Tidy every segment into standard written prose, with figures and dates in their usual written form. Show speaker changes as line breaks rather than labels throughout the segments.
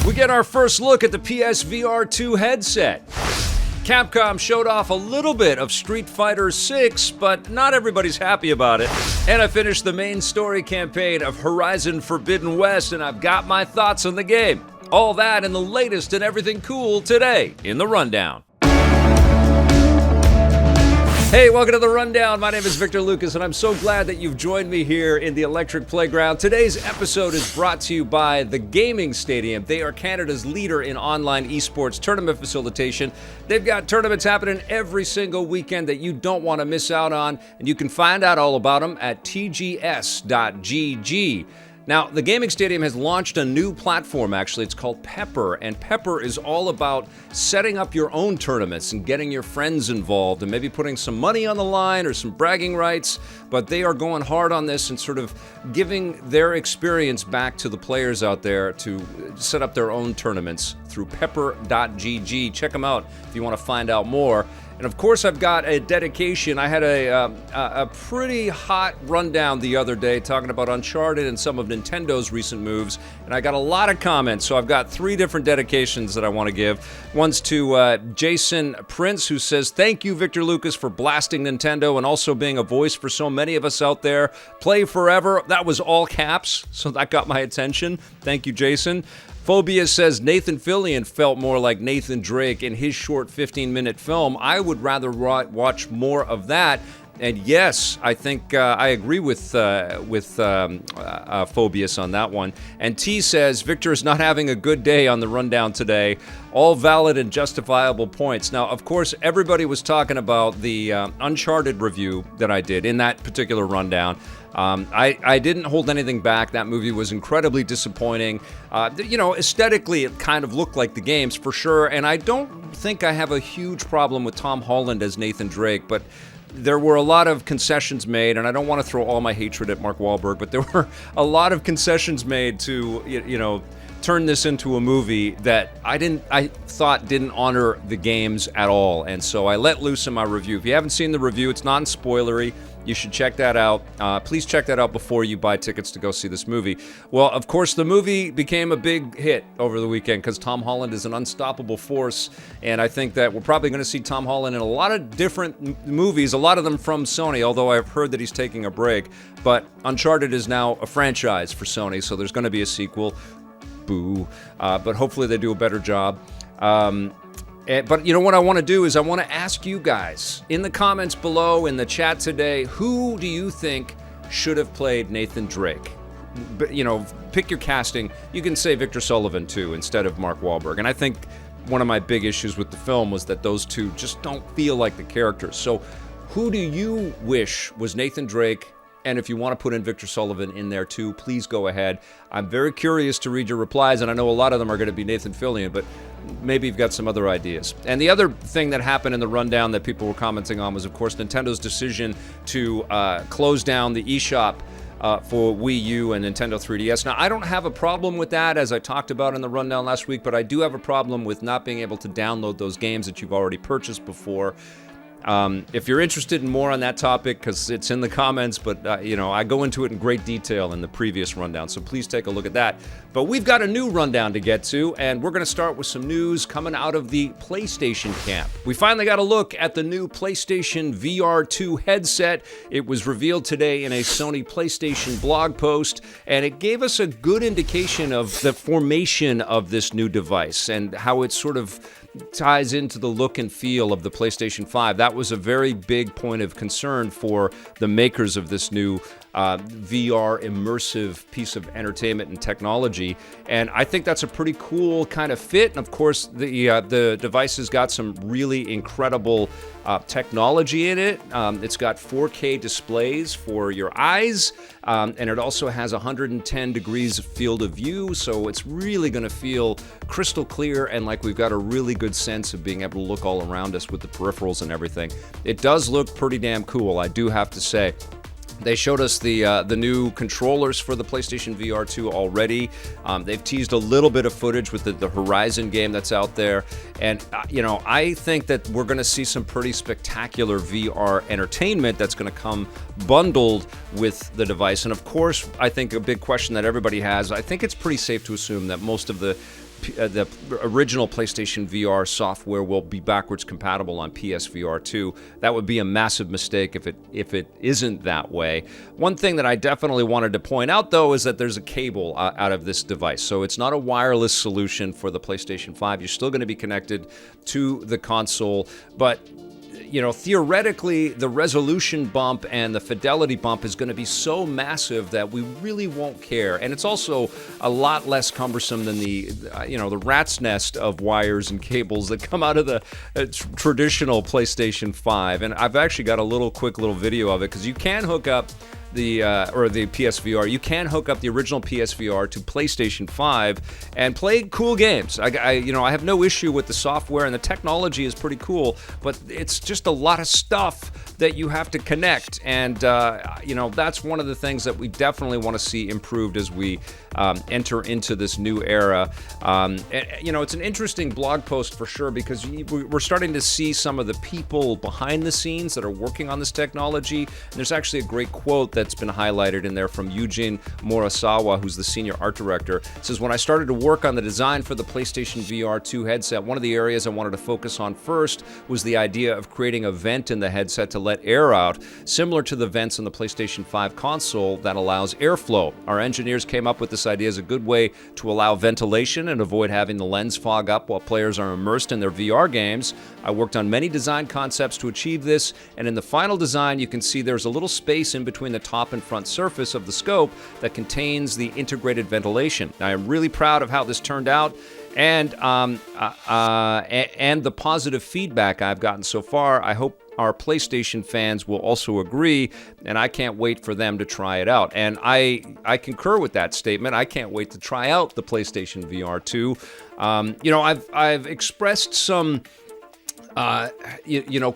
We get our first look at the PSVR2 headset. Capcom showed off a little bit of Street Fighter 6, but not everybody's happy about it. And I finished the main story campaign of Horizon Forbidden West, and I've got my thoughts on the game. All that and the latest and everything cool today in the Rundown. Hey, welcome to the Rundown. My name is Victor Lucas, and I'm so glad that you've joined me here in the Electric Playground. Today's episode is brought to you by the Gaming Stadium. They are Canada's leader in online esports tournament facilitation. They've got tournaments happening every single weekend that you don't want to miss out on, and you can find out all about them at tgs.gg. Now, the Gaming Stadium has launched a new platform, actually. It's called Pepper, and Pepper is all about setting up your own tournaments and getting your friends involved and maybe putting some money on the line or some bragging rights, but they are going hard on this and sort of giving their experience back to the players out there to set up their own tournaments through pepper.gg. Check them out if you want to find out more. And of course, I've got a dedication. I had a pretty hot rundown the other day talking about Uncharted and some of Nintendo's recent moves, and I got a lot of comments, so I've got three different dedications that I want to give. One's to Jason Prince, who says, "Thank you, Victor Lucas, for blasting Nintendo and also being a voice for so many of us out there. Play forever." That was all caps, so that got my attention. Thank you, Jason. Phobia says Nathan Fillion felt more like Nathan Drake in his short 15-minute film. I would rather watch more of that. And yes, I think I agree with Phobius on that one. And T says Victor is not having a good day on the Rundown today. All valid and justifiable points. Now, of course, everybody was talking about the Uncharted review that I did in that particular rundown. I didn't hold anything back. That movie was incredibly disappointing. Aesthetically, it kind of looked like the games for sure. And I don't think I have a huge problem with Tom Holland as Nathan Drake, but there were a lot of concessions made, and I don't want to throw all my hatred at Mark Wahlberg, but there were a lot of concessions made to, turn this into a movie that I thought didn't honor the games at all. And so I let loose in my review. If you haven't seen the review, it's non-spoilery. You should check that out. Please check that out before you buy tickets to go see this movie. Well, of course, the movie became a big hit over the weekend because Tom Holland is an unstoppable force, and I think that we're probably going to see Tom Holland in a lot of different movies, a lot of them from Sony, although I've heard that he's taking a break. But Uncharted is now a franchise for Sony, so there's going to be a sequel. Boo. But hopefully they do a better job. But you know what I want to do is I want to ask you guys in the comments below, in the chat today, who do you think should have played Nathan Drake? Pick your casting. You can say Victor Sullivan too instead of Mark Wahlberg. And I think one of my big issues with the film was that those two just don't feel like the characters. So who do you wish was Nathan Drake? And if you want to put in Victor Sullivan in there too, please go ahead. I'm very curious to read your replies, and I know a lot of them are going to be Nathan Fillion, but maybe you've got some other ideas. And the other thing that happened in the rundown that people were commenting on was, of course, Nintendo's decision to close down the eShop for Wii U and Nintendo 3DS. Now, I don't have a problem with that, as I talked about in the rundown last week, but I do have a problem with not being able to download those games that you've already purchased before. If you're interested in more on that topic, because it's in the comments, but I go into it in great detail in the previous rundown, so please take a look at that. But we've got a new rundown to get to, and we're going to start with some news coming out of the PlayStation camp. We finally got a look at the new PlayStation VR2 headset. It was revealed today in a Sony PlayStation blog post, and it gave us a good indication of the formation of this new device and how it sort of ties into the look and feel of the PlayStation 5. That was a very big point of concern for the makers of this new VR immersive piece of entertainment and technology, and I think that's a pretty cool kind of fit. And of course, the device has got some really incredible technology in it. It's got 4K displays for your eyes, and it also has 110 degrees of field of view, so it's really going to feel crystal clear and like we've got a really good sense of being able to look all around us with the peripherals and everything. It does look pretty damn cool, I do have to say. They showed us the new controllers for the PlayStation VR2 already. They've teased a little bit of footage with the Horizon game that's out there. And, I think that we're going to see some pretty spectacular VR entertainment that's going to come bundled with the device. And, of course, I think a big question that everybody has, I think it's pretty safe to assume that most of the the original PlayStation VR software will be backwards compatible on PSVR2. That would be a massive mistake if it isn't that way. One thing that I definitely wanted to point out, though, is that there's a cable out of this device. So it's not a wireless solution for the PlayStation 5. You're still going to be connected to the console, but theoretically, the resolution bump and the fidelity bump is going to be so massive that we really won't care. And it's also a lot less cumbersome than the rat's nest of wires and cables that come out of the traditional PlayStation 5. And I've actually got a quick little video of it, because you can hook up the PSVR. You can hook up the original PSVR to PlayStation 5 and play cool games. I have no issue with the software, and the technology is pretty cool, but it's just a lot of stuff that you have to connect, and that's one of the things that we definitely want to see improved as we enter into this new era. It's an interesting blog post for sure, because we're starting to see some of the people behind the scenes that are working on this technology. And there's actually a great quote that's been highlighted in there from Eugene Murasawa, who's the senior art director. It says, "When I started to work on the design for the PlayStation VR2 headset, one of the areas I wanted to focus on first was the idea of creating a vent in the headset to let air out, similar to the vents in the PlayStation 5 console that allows airflow. Our engineers came up with this idea as a good way to allow ventilation and avoid having the lens fog up while players are immersed in their VR games. I worked on many design concepts to achieve this, and in the final design, you can see there's a little space in between the top and front surface of the scope that contains the integrated ventilation. I am really proud of how this turned out, and the positive feedback I've gotten so far. I hope our PlayStation fans will also agree, and I can't wait for them to try it out." And I concur with that statement. I can't wait to try out the PlayStation VR2. I've expressed some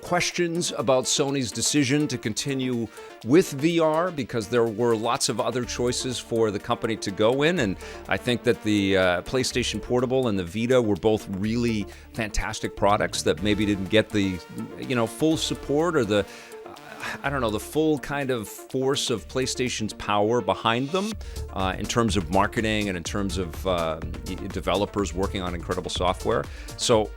questions about Sony's decision to continue with VR, because there were lots of other choices for the company to go in, and I think that the PlayStation Portable and the Vita were both really fantastic products that maybe didn't get the full support or the full kind of force of PlayStation's power behind them in terms of marketing and in terms of developers working on incredible software. So,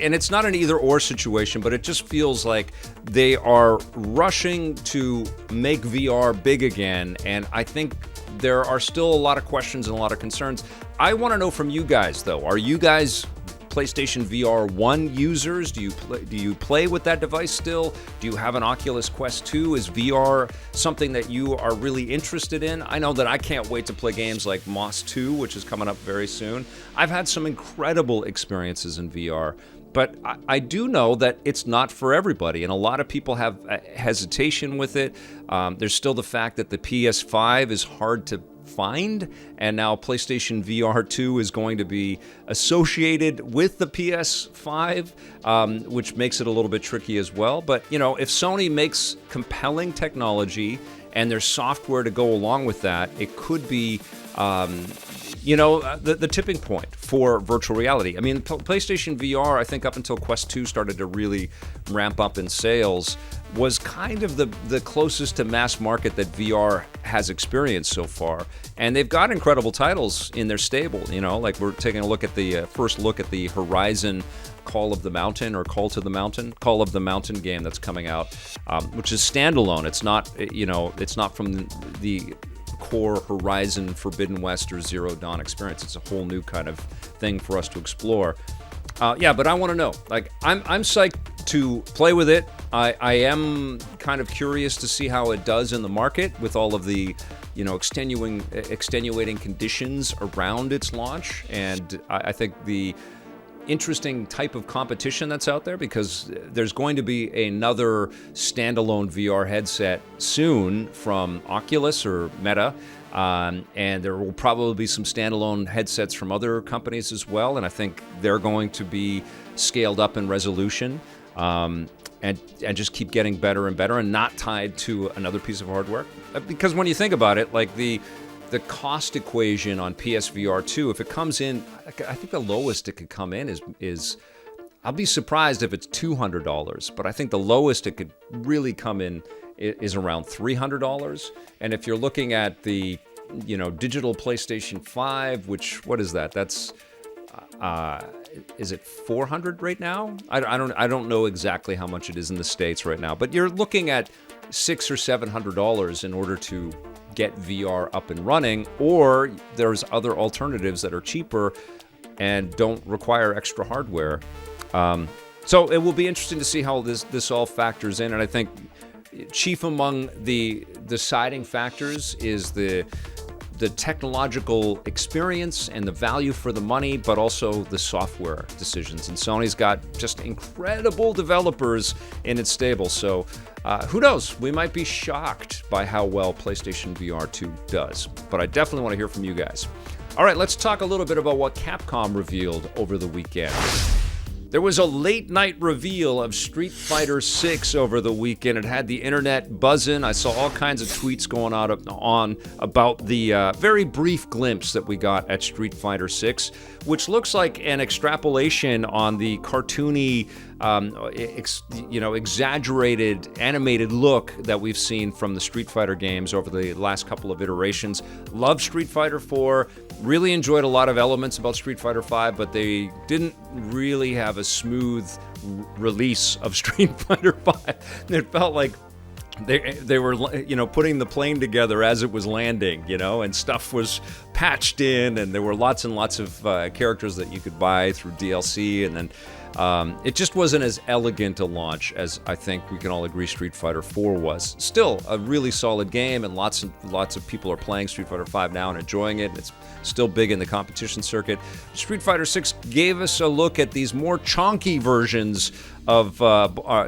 and it's not an either-or situation, but it just feels like they are rushing to make VR big again, and I think there are still a lot of questions and a lot of concerns. I want to know from you guys, though. Are you guys PlayStation VR 1 users? Do you play with that device still? Do you have an Oculus Quest 2? Is VR something that you are really interested in? I know that I can't wait to play games like Moss 2, which is coming up very soon. I've had some incredible experiences in VR, but I do know that it's not for everybody, and a lot of people have hesitation with it. There's still the fact that the PS5 is hard to find, and now PlayStation VR2 is going to be associated with the PS5, which makes it a little bit tricky as well. But, if Sony makes compelling technology and there's software to go along with that, it could be the tipping point for virtual reality. I mean, PlayStation VR, I think up until Quest 2 started to really ramp up in sales, was kind of the closest to mass market that VR has experienced so far. And they've got incredible titles in their stable, like we're taking a look at the first look at the Horizon Call of the Mountain game that's coming out, which is standalone. It's not from the core Horizon Forbidden West or Zero Dawn experience. It's a whole new kind of thing for us to explore. But I want to know. I'm psyched to play with it. I am kind of curious to see how it does in the market with all of the, extenuating conditions around its launch. And I think the interesting type of competition that's out there, because there's going to be another standalone VR headset soon from Oculus or Meta, and there will probably be some standalone headsets from other companies as well, and I think they're going to be scaled up in resolution and just keep getting better and better and not tied to another piece of hardware. Because when you think about it, like the cost equation on PSVR2, if it comes in, I think the lowest it could come in is I'll be surprised if it's $200, but I think the lowest it could really come in is around $300. And if you're looking at the, digital PlayStation 5, which, what is that? That's is it $400 right now? I don't know exactly how much it is in the States right now, but you're looking at $600 or $700 in order to get VR up and running, or there's other alternatives that are cheaper and don't require extra hardware. So it will be interesting to see how this all factors in, and I think chief among the deciding factors is the technological experience and the value for the money, but also the software decisions. And Sony's got just incredible developers in its stable. So who knows? We might be shocked by how well PlayStation VR2 does. But I definitely want to hear from you guys. All right, let's talk a little bit about what Capcom revealed over the weekend. There was a late-night reveal of Street Fighter 6 over the weekend. It had the internet buzzing. I saw all kinds of tweets going on about the very brief glimpse that we got at Street Fighter 6, which looks like an extrapolation on the cartoony, exaggerated, animated look that we've seen from the Street Fighter games over the last couple of iterations. Love Street Fighter 4. Really enjoyed a lot of elements about Street Fighter 5, but they didn't really have a smooth release of Street Fighter 5. It felt like they were, putting the plane together as it was landing, and stuff was patched in, and there were lots and lots of characters that you could buy through DLC, and then it just wasn't as elegant a launch as I think we can all agree Street Fighter 4 was. Still a really solid game, and lots of people are playing Street Fighter 5 now and enjoying it. It's still big in the competition circuit. Street Fighter 6 gave us a look at these more chonky versions of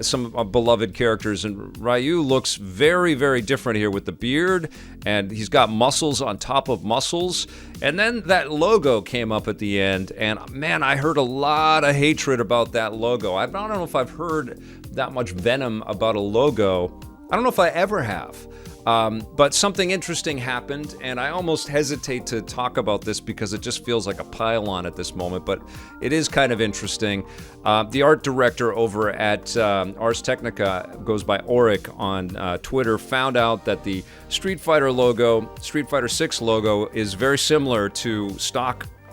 some beloved characters, and Ryu looks very, very different here with the beard, and he's got muscles on top of muscles. And then that logo came up at the end, and man, I heard a lot of hatred about that logo. I don't know if I've heard that much venom about a logo. I don't know if I ever have. But something interesting happened, and I almost hesitate to talk about this because it just feels like a pile-on at this moment, but it is kind of interesting. The art director over at Ars Technica, goes by Auric on Twitter, found out that the Street Fighter logo, Street Fighter 6 logo, is very similar to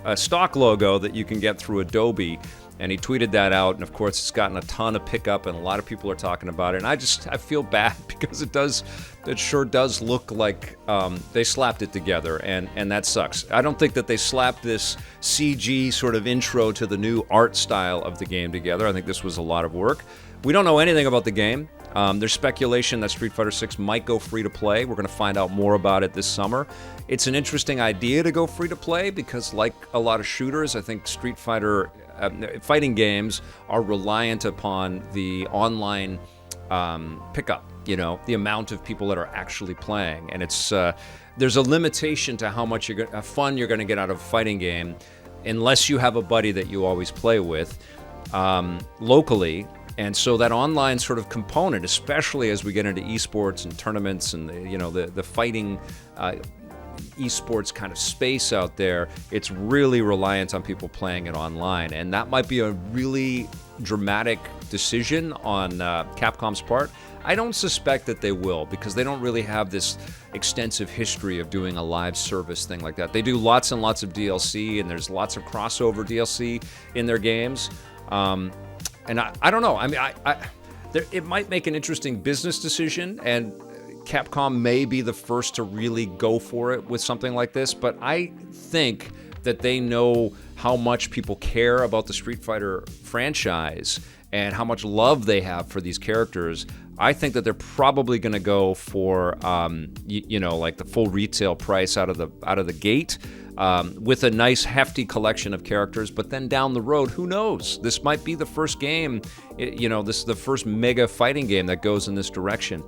a stock logo that you can get through Adobe. And he tweeted that out, and of course it's gotten a ton of pickup, and a lot of people are talking about it. And I feel bad because it sure does look like they slapped it together, and that sucks. I don't think that they slapped this CG sort of intro to the new art style of the game together. I think this was a lot of work. We don't know anything about the game. There's speculation that Street Fighter 6 might go free-to-play. We're going to find out more about it this summer. It's an interesting idea to go free-to-play because, like a lot of shooters, I think Street Fighter fighting games are reliant upon the online pickup, the amount of people that are actually playing. And it's there's a limitation to how much fun you're going to get out of a fighting game unless you have a buddy that you always play with locally. And so that online sort of component, especially as we get into esports and tournaments and the fighting esports kind of space out there, it's really reliant on people playing it online. And that might be a really dramatic decision on Capcom's part. I don't suspect that they will, because they don't really have this extensive history of doing a live service thing like that. They do lots and lots of DLC, and there's lots of crossover DLC in their games. And I don't know. I mean, it might make an interesting business decision, and Capcom may be the first to really go for it with something like this, but I think that they know how much people care about the Street Fighter franchise and how much love they have for these characters. I think that they're probably going to go for, like the full retail price out of the gate, with a nice hefty collection of characters. But then down the road, who knows? This might be the first game, this is the first mega fighting game that goes in this direction.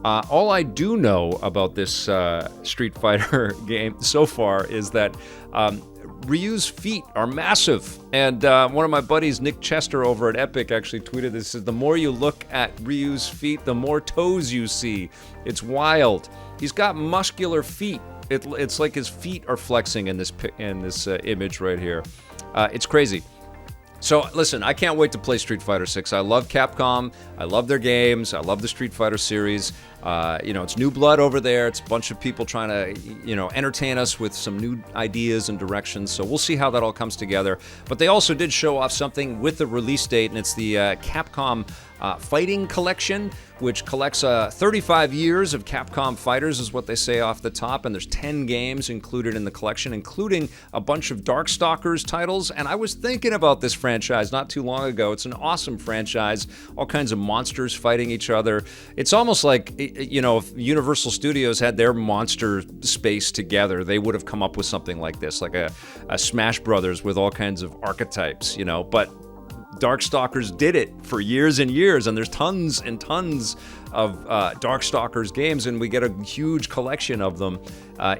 All I do know about this Street Fighter game so far is that Ryu's feet are massive. And one of my buddies, Nick Chester over at Epic, actually tweeted this: the more you look at Ryu's feet, the more toes you see. It's wild. He's got muscular feet. It's like his feet are flexing in this image right here. It's crazy. So listen, I can't wait to play Street Fighter 6. I love Capcom. I love their games. I love the Street Fighter series. It's new blood over there. It's a bunch of people trying to, entertain us with some new ideas and directions. So we'll see how that all comes together. But they also did show off something with the release date, and it's the Capcom Fighting Collection, which collects 35 years of Capcom fighters, is what they say off the top. And there's 10 games included in the collection, including a bunch of Darkstalkers titles. And I was thinking about this franchise not too long ago. It's an awesome franchise. All kinds of monsters fighting each other. It's almost like, if Universal Studios had their monster space together, they would have come up with something like this, like a Smash Brothers with all kinds of archetypes, but Darkstalkers did it for years and years, and there's tons and tons of Darkstalkers games, and we get a huge collection of them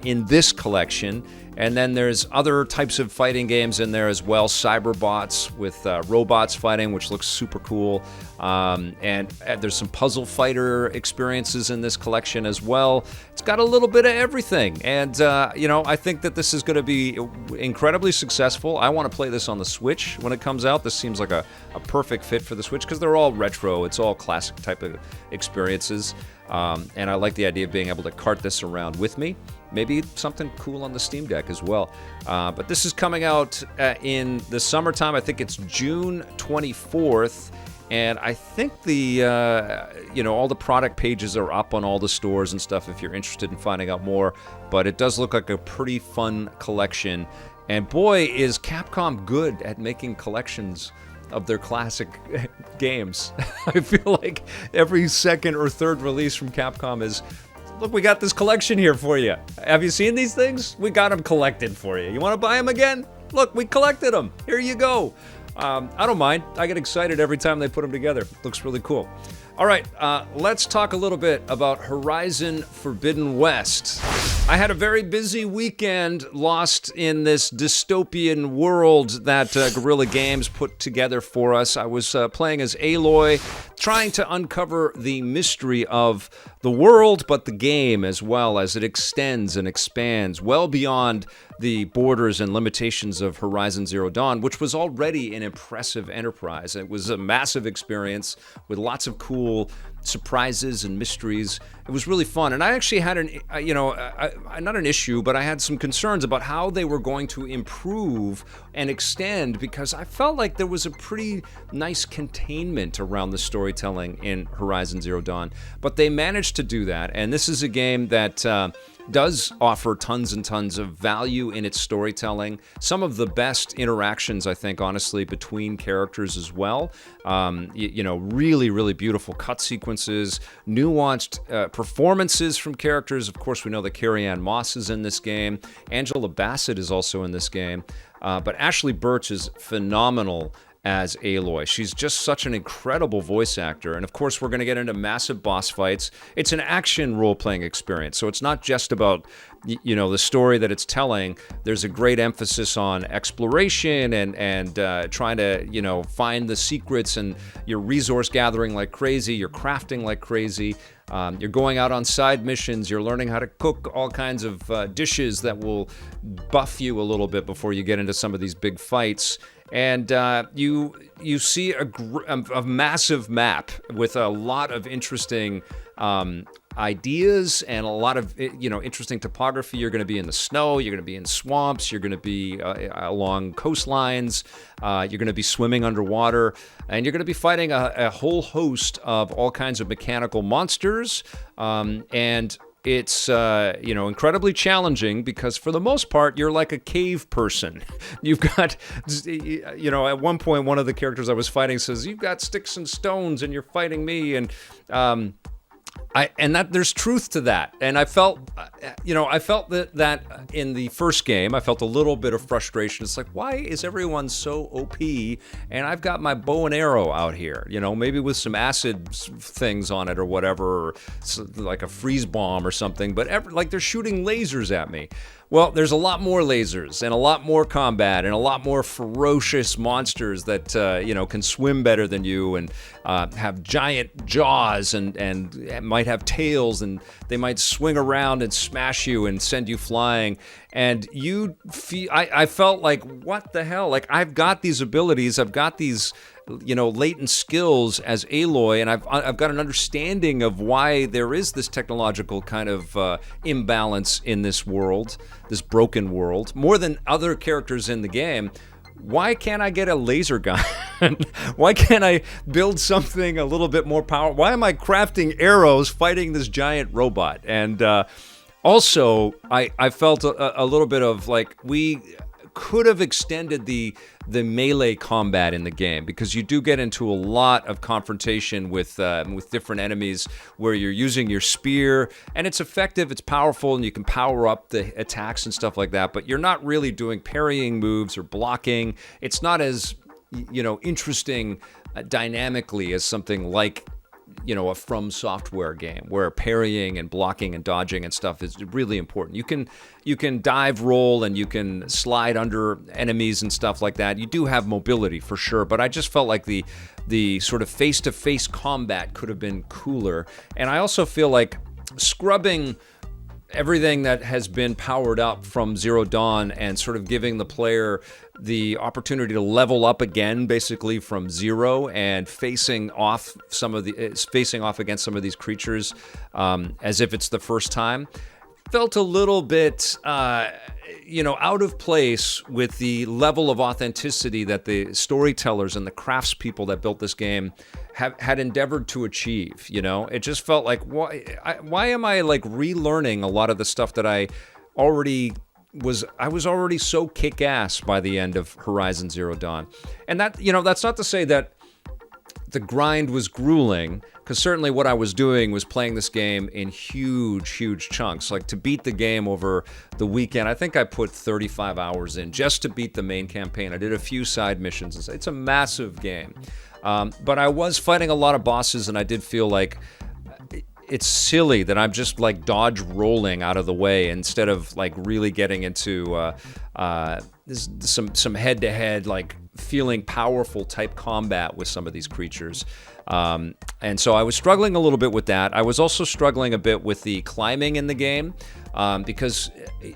in this collection. And then there's other types of fighting games in there as well, cyberbots with robots fighting, which looks super cool. And there's some puzzle fighter experiences in this collection as well. It's got a little bit of everything. And, I think that this is going to be incredibly successful. I want to play this on the Switch when it comes out. This seems like a perfect fit for the Switch because they're all retro. It's all classic type of experiences. And I like the idea of being able to cart this around with me. Maybe something cool on the Steam Deck as well. But this is coming out in the summertime. I think it's June 24th. And I think all the product pages are up on all the stores and stuff if you're interested in finding out more. But it does look like a pretty fun collection. And boy, is Capcom good at making collections of their classic games. I feel like every second or third release from Capcom is, look, we got this collection here for you. Have you seen these things? We got them collected for you. You want to buy them again? Look, we collected them. Here you go. I don't mind. I get excited every time they put them together. Looks really cool. All right, let's talk a little bit about Horizon Forbidden West. I had a very busy weekend lost in this dystopian world that Guerrilla Games put together for us. I was playing as Aloy, trying to uncover the mystery of the world, but the game as well, as it extends and expands well beyond the borders and limitations of Horizon Zero Dawn, which was already an impressive enterprise. It was a massive experience with lots of cool surprises and mysteries. It was really fun. And I actually had not an issue, but I had some concerns about how they were going to improve and extend, because I felt like there was a pretty nice containment around the storytelling in Horizon Zero Dawn. But they managed to do that. And this is a game that does offer tons and tons of value in its storytelling. Some of the best interactions, I think, honestly, between characters as well. Really, really beautiful cut sequences, nuanced performances from characters. Of course, we know that Carrie-Anne Moss is in this game. Angela Bassett is also in this game. But Ashley Birch is phenomenal as Aloy. She's just such an incredible voice actor. And of course, we're going to get into massive boss fights. It's an action role-playing experience. So it's not just about, the story that it's telling. There's a great emphasis on exploration and trying to, find the secrets, and you're resource gathering like crazy. You're crafting like crazy. You're going out on side missions. You're learning how to cook all kinds of dishes that will buff you a little bit before you get into some of these big fights. And you see a massive map with a lot of interesting ideas and a lot of interesting topography. You're going to be in the snow. You're going to be in swamps. You're going to be along coastlines. You're going to be swimming underwater, and you're going to be fighting a whole host of all kinds of mechanical monsters. And it's incredibly challenging because for the most part you're like a cave person. You've got at one point one of the characters I was fighting says, "You've got sticks and stones and you're fighting me," and that there's truth to that. And I felt that in the first game, I felt a little bit of frustration. It's like, why is everyone so OP? And I've got my bow and arrow out here, maybe with some acid things on it or whatever, or like a freeze bomb or something. But they're shooting lasers at me. Well, there's a lot more lasers and a lot more combat and a lot more ferocious monsters that, can swim better than you and have giant jaws and might have tails, and they might swing around and smash you and send you flying. And I felt like, what the hell? Like, I've got these abilities, I've got these, latent skills as Aloy, and I've got an understanding of why there is this technological kind of imbalance in this world, this broken world, more than other characters in the game. Why can't I get a laser gun? Why can't I build something a little bit more powerful? Why am I crafting arrows fighting this giant robot? And also, I felt a little bit of like, we could have extended the melee combat in the game, because you do get into a lot of confrontation with different enemies where you're using your spear, and it's effective, it's powerful, and you can power up the attacks and stuff like that, but you're not really doing parrying moves or blocking. It's not as interesting dynamically as something like a From Software game, where parrying and blocking and dodging and stuff is really important. You can dive roll and you can slide under enemies and stuff like that. You do have mobility for sure, but I just felt like the sort of face-to-face combat could have been cooler. And I also feel like scrubbing everything that has been powered up from Zero Dawn and sort of giving the player the opportunity to level up again, basically from zero, and facing off against some of these creatures as if it's the first time, felt a little bit out of place with the level of authenticity that the storytellers and the craftspeople that built this game had endeavored to achieve. It just felt like, why am I like relearning a lot of the stuff that I was already so kick-ass by the end of Horizon Zero Dawn. And that, that's not to say that the grind was grueling, because certainly what I was doing was playing this game in huge chunks. Like, to beat the game over the weekend, I think I put 35 hours in just to beat the main campaign. I did a few side missions. It's a massive game. But I was fighting a lot of bosses, and I did feel like it's silly that I'm just like dodge rolling out of the way instead of like really getting into some head-to-head, like feeling powerful type combat with some of these creatures. And so I was struggling a little bit with that. I was also struggling a bit with the climbing in the game, because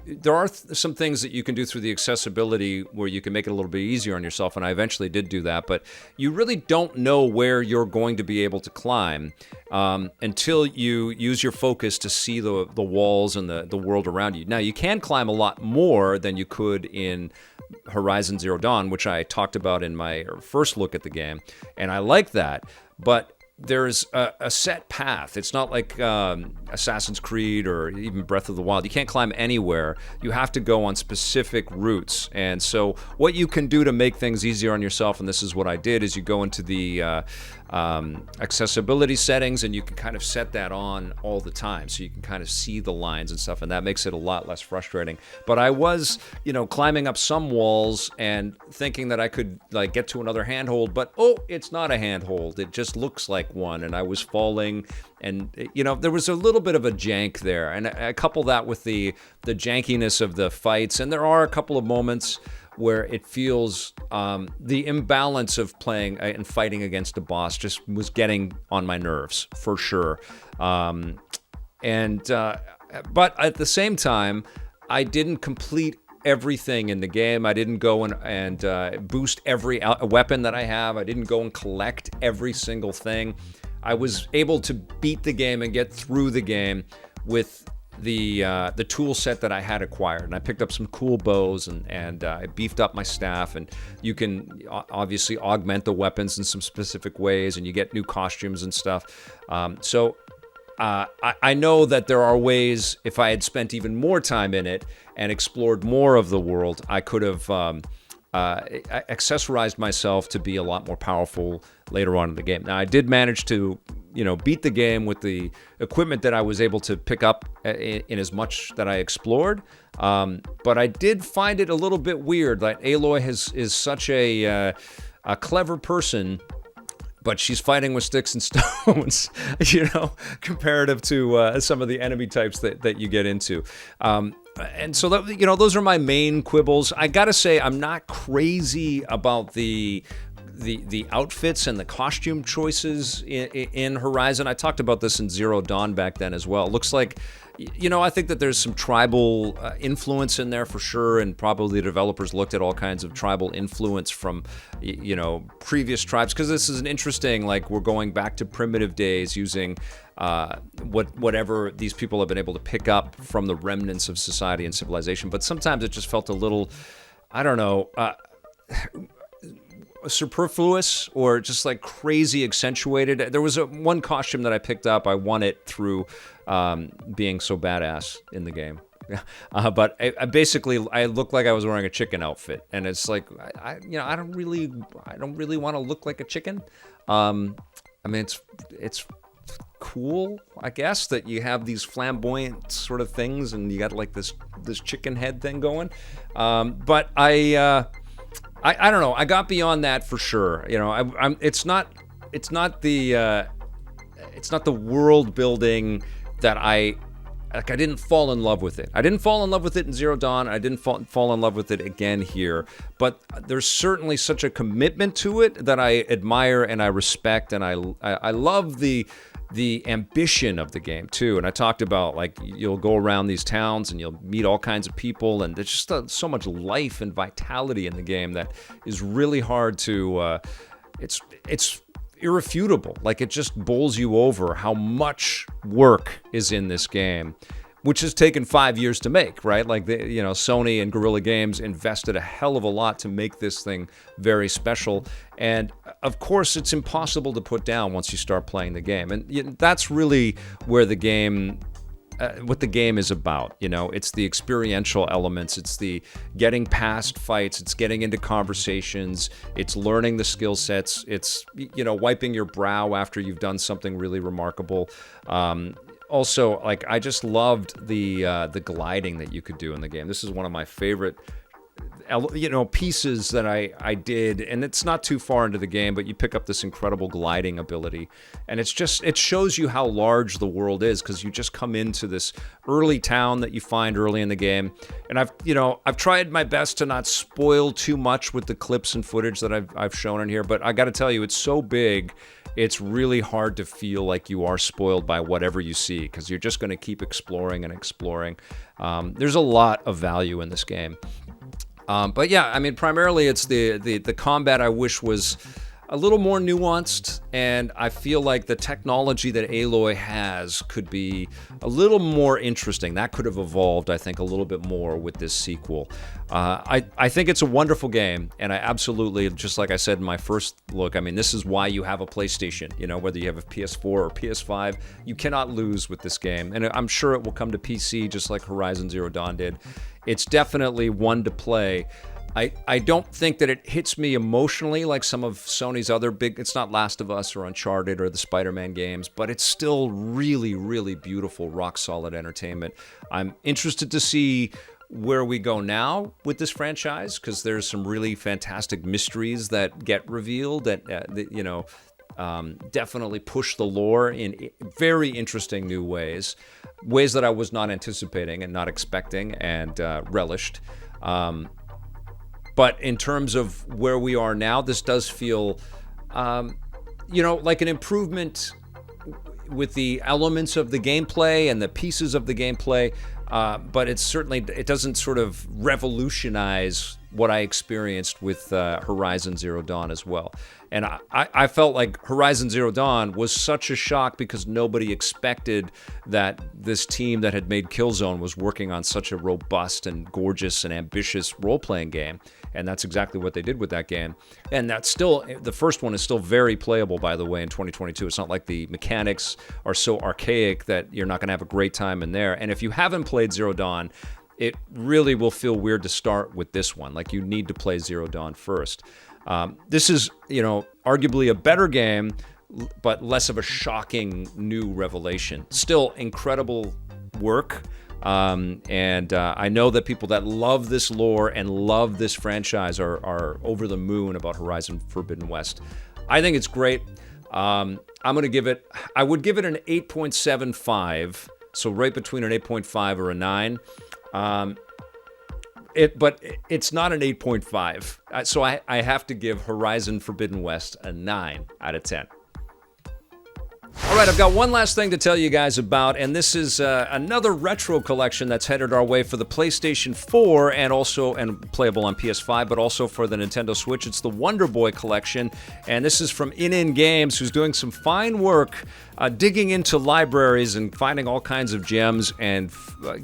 there are some things that you can do through the accessibility where you can make it a little bit easier on yourself, and I eventually did do that, but you really don't know where you're going to be able to climb until you use your focus to see the walls and the world around you. Now, you can climb a lot more than you could in Horizon Zero Dawn, which I talked about in my first look at the game, and I like that, but there's a set path. It's not like Assassin's Creed or even Breath of the Wild. You can't climb anywhere. You have to go on specific routes. And so what you can do to make things easier on yourself, and this is what I did, is you go into the accessibility settings, and you can kind of set that on all the time, so you can kind of see the lines and stuff, and that makes it a lot less frustrating. But I was, climbing up some walls and thinking that I could like get to another handhold, but it's not a handhold. It just looks like one, and I was falling, and there was a little bit of a jank there, and I couple that with the jankiness of the fights, and there are a couple of moments where it feels the imbalance of playing and fighting against a boss just was getting on my nerves, for sure. But at the same time, I didn't complete everything in the game. I didn't go and boost every weapon that I have. I didn't go and collect every single thing. I was able to beat the game and get through the game with the tool set that I had acquired, and I picked up some cool bows, and I beefed up my staff, and you can obviously augment the weapons in some specific ways, and you get new costumes and stuff. So I know that there are ways, if I had spent even more time in it and explored more of the world, I could have accessorized myself to be a lot more powerful later on in the game. Now, I did manage to beat the game with the equipment that I was able to pick up in as much that I explored. But I did find it a little bit weird. Like, Aloy is such a clever person, but she's fighting with sticks and stones, comparative to some of the enemy types that you get into. And so that, those are my main quibbles. I gotta say, I'm not crazy about the outfits and the costume choices in Horizon. I talked about this in Zero Dawn back then as well. It looks like I think that there's some tribal influence in there for sure, and probably the developers looked at all kinds of tribal influence from, previous tribes, because this is an interesting, like, we're going back to primitive days using whatever these people have been able to pick up from the remnants of society and civilization. But sometimes it just felt a little, I don't know, superfluous or just like crazy accentuated. There was one costume that I picked up. I won it through being so badass in the game. But I basically looked like I was wearing a chicken outfit, and it's like I don't really want to look like a chicken. I mean, it's cool, I guess, that you have these flamboyant sort of things, and you got like this chicken head thing going. But I don't know. I got beyond that for sure. It's not the world building that I didn't fall in love with it. I didn't fall in love with it in Zero Dawn. I didn't fall in love with it again here. But there's certainly such a commitment to it that I admire and I respect, and I love the ambition of the game too. And I talked about, like, you'll go around these towns and you'll meet all kinds of people, and there's just so much life and vitality in the game that is really hard to it's irrefutable. Like, it just bowls you over how much work is in this game, which has taken 5 years to make, right? Like, Sony and Guerrilla Games invested a hell of a lot to make this thing very special. And of course, it's impossible to put down once you start playing the game. And that's really where the game, what the game is about. It's the experiential elements. It's the getting past fights. It's getting into conversations. It's learning the skill sets. It's, wiping your brow after you've done something really remarkable. Also, like, I just loved the gliding that you could do in the game. This is one of my favorite, pieces that I did, and it's not too far into the game, but you pick up this incredible gliding ability, and it shows you how large the world is, because you just come into this early town that you find early in the game. And I've tried my best to not spoil too much with the clips and footage that I've shown in here, but I got to tell you, it's so big. It's really hard to feel like you are spoiled by whatever you see, because you're just going to keep exploring and exploring. There's a lot of value in this game. But yeah, I mean, primarily it's the combat I wish was a little more nuanced, and I feel like the technology that Aloy has could be a little more interesting. That could have evolved, I think, a little bit more with this sequel. I think it's a wonderful game, and I absolutely, just like I said in my first look, I mean, this is why you have a PlayStation. Whether you have a PS4 or PS5, you cannot lose with this game. And I'm sure it will come to PC just like Horizon Zero Dawn did. It's definitely one to play. I don't think that it hits me emotionally like some of Sony's other big, it's not Last of Us or Uncharted or the Spider-Man games, but it's still really, really beautiful, rock-solid entertainment. I'm interested to see where we go now with this franchise, because there's some really fantastic mysteries that get revealed that definitely push the lore in very interesting new ways that I was not anticipating and not expecting and relished. But in terms of where we are now, this does feel, like an improvement with the elements of the gameplay and the pieces of the gameplay. But it doesn't sort of revolutionize what I experienced with Horizon Zero Dawn as well. And I felt like Horizon Zero Dawn was such a shock because nobody expected that this team that had made Killzone was working on such a robust and gorgeous and ambitious role-playing game. And that's exactly what they did with that game. And that's still, the first one is still very playable, by the way, in 2022. It's not like the mechanics are so archaic that you're not going to have a great time in there. And if you haven't played Zero Dawn, it really will feel weird to start with this one. Like, you need to play Zero Dawn first. This is, arguably a better game, but less of a shocking new revelation. Still incredible work. And I know that people that love this lore and love this franchise are over the moon about Horizon Forbidden West. I think it's great. I would give it an 8.75, so right between an 8.5 or a 9. But it's not an 8.5, so I have to give Horizon Forbidden West a 9 out of 10. All right, I've got one last thing to tell you guys about, and this is another retro collection that's headed our way for the PlayStation 4 and playable on PS5, but also for the Nintendo Switch. It's the Wonder Boy collection, and this is from In Games, who's doing some fine work digging into libraries and finding all kinds of gems and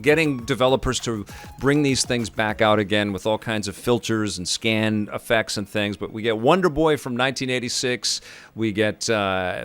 getting developers to bring these things back out again with all kinds of filters and scan effects and things. But we get Wonder Boy from 1986. We get, I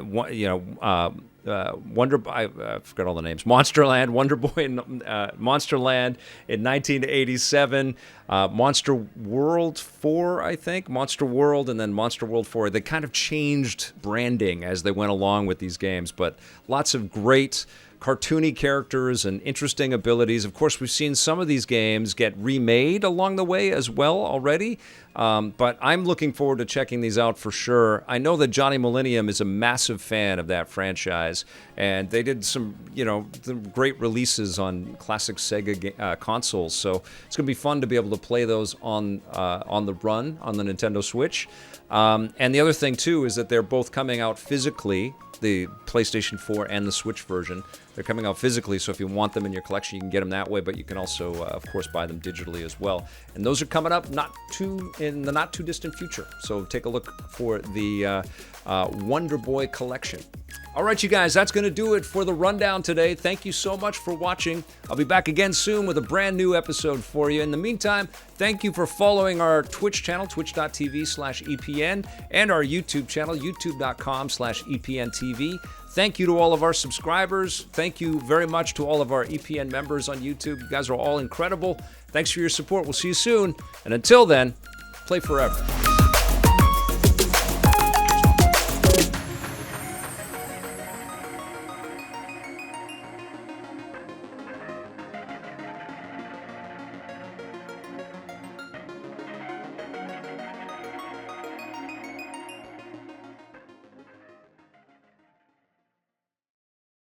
forgot all the names. Monsterland, Wonder Boy, and Monsterland in 1987. Monster World 4, I think. Monster World and then Monster World 4. They kind of changed branding as they went along with these games, but lots of great cartoony characters and interesting abilities. Of course, we've seen some of these games get remade along the way as well already, but I'm looking forward to checking these out for sure. I know that Johnny Millennium is a massive fan of that franchise, and they did some great releases on classic Sega consoles, so it's going to be fun to be able to play those on the run on the Nintendo Switch. And the other thing, too, is that they're both coming out physically, the PlayStation 4 and the Switch version. They're coming out physically, so if you want them in your collection, you can get them that way, but you can also, of course, buy them digitally as well. And those are coming up in the not-too-distant future, so take a look for the Wonder Boy collection. All right, you guys, that's going to do it for the rundown today. Thank you so much for watching. I'll be back again soon with a brand new episode for you. In the meantime, thank you for following our Twitch channel, twitch.tv/EPN, and our YouTube channel, youtube.com/EPNTV. Thank you to all of our subscribers. Thank you very much to all of our EPN members on YouTube. You guys are all incredible. Thanks for your support. We'll see you soon. And until then, play forever.